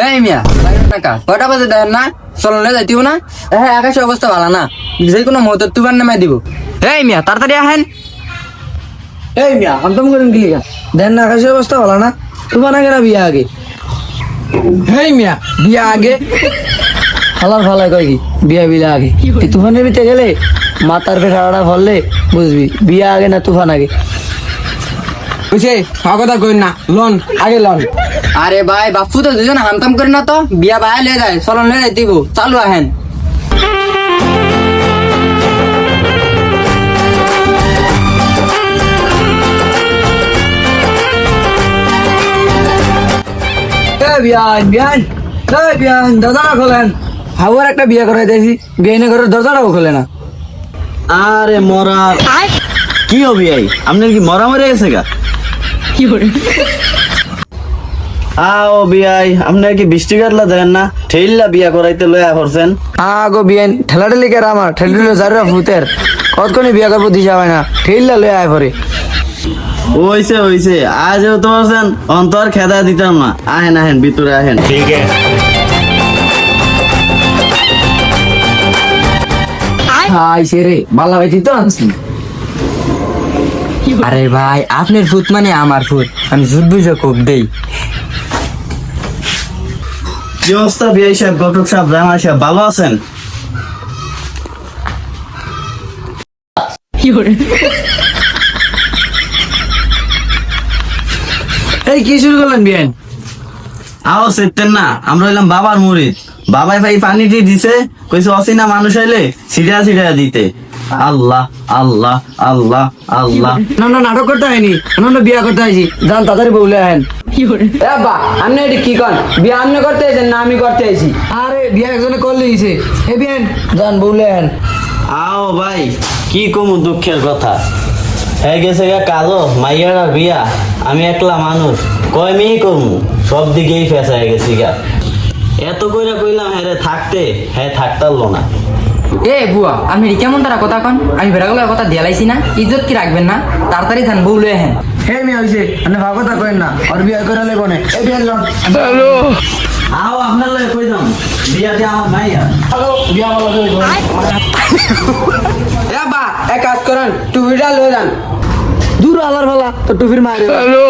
এই মিয়া টাকা কয়টা বাজে দেন না চলনে যাইতিব না হ্যাঁ আকাশে অবস্থা ভালো না যে কোনো মুহূর্তে তুফান নামাই দিব এই মিয়া তাড়াতাড়ি আহেন এই মিয়া আমতম করেন কি লিগা দেন না আকাশের অবস্থা ভালো না তুফান আগে না বিয়া আগে এই মিয়া বিয়া আগে হালার ফালা কয় কি বিয়া বিলা আগে এই তুফানের ভিতরে গেলে মাথার পেটাড়া ফললে বুঝবি বিয়া আগে না তুফান আগে বুঝছে কথা কই না লন আগে লন আরে ভাই বাপু তো দুজন হামতাম করে না তো বিয়া ভাই লয়ে যায় চলন লয়ে যাইতিব চালু আহেন দরজাটা খোলেন হাওয়ার একটা বিয়ে করাই দিয়েছি বিয়ে ঘরের দরজাটাও খোলে না আরে মরা কি হবি আই আপনার কি মরা মরে গেছে গা আও বিয়াই আপনার কি বৃষ্টি কাটলা দেন না ঠেইলা বিয়া করাইতে লয়া করছেন আগো বিয়েন ঠেলাঠেলি কে আমার ঠেলাঠেলি যারা ভূতের কতক্ষণে বিয়া করবো দিশা হয় না ঠেইলা লয়ে আয় পরে হইছে আজও তো আছেন অন্তর খেদা দিতাম না আহেন আহেন ভিতরে আহেন ঠিক আইসে রে বালা ভাই তো আনছি আরে ভাই আপনার ফুট মানে আমার ফুট আমি জুট বুঝে খুব দেই কি অবস্থা বিয়াই সাহেব গটক সাহেব রানা সাহেব ভালো আছেন এই কি শুরু করলেন বিয়েন আও সেতেন না আমরা হইলাম বাবার মুরিদ বাবাই ভাই পানিটি দিছে কইছে অসিনা মানুষ হইলে সিরিয়া সিরিয়া দিতে আল্লাহ আল্লাহ আল্লাহ আল্লাহ না নাটক করতে হয়নি অন্য বিয়া করতে হয়েছি যান তাড়াতাড়ি বলে আহেন বাবা আপনি এটি কি কন বিয়া আপনি করতে আইছেন না আমি করতে আইছি আরে বিয়া একজনে করলে দিছে এ বিয়েন যান বলে আহেন আও ভাই কি কমু দুঃখের কথা হয়ে গেছে গা কালো মাইয়ারা বিয়া আমি একলা মানুষ কয় মেয়ে কমু সব দিকেই ফেসা হয়ে গেছি গা এত কইরা কইলাম হ্যাঁ থাকতে হ্যাঁ থাকতারলো না এ বুয়া আপনি কেমন তারা কথা কন আমি বেড়াগুলোর কথা দিয়ালাইছি না ইজ্জত কি রাখবেন না তাড়াতাড়ি যান বউ লয়ে আহেন হে মিয়া হইছে আপনি ভাগতা করেন না আর বিয়া করে লে কোনে এ বিয়ান লন আও আপনার লয় কই যাম বিয়া দিয়ে আমার মাইয়া হ্যালো বিয়া ভালো করে এ বা এক কাজ করেন টুপিটা লয়ে যান দূর আলার ভালা তো টুপির মারে হ্যালো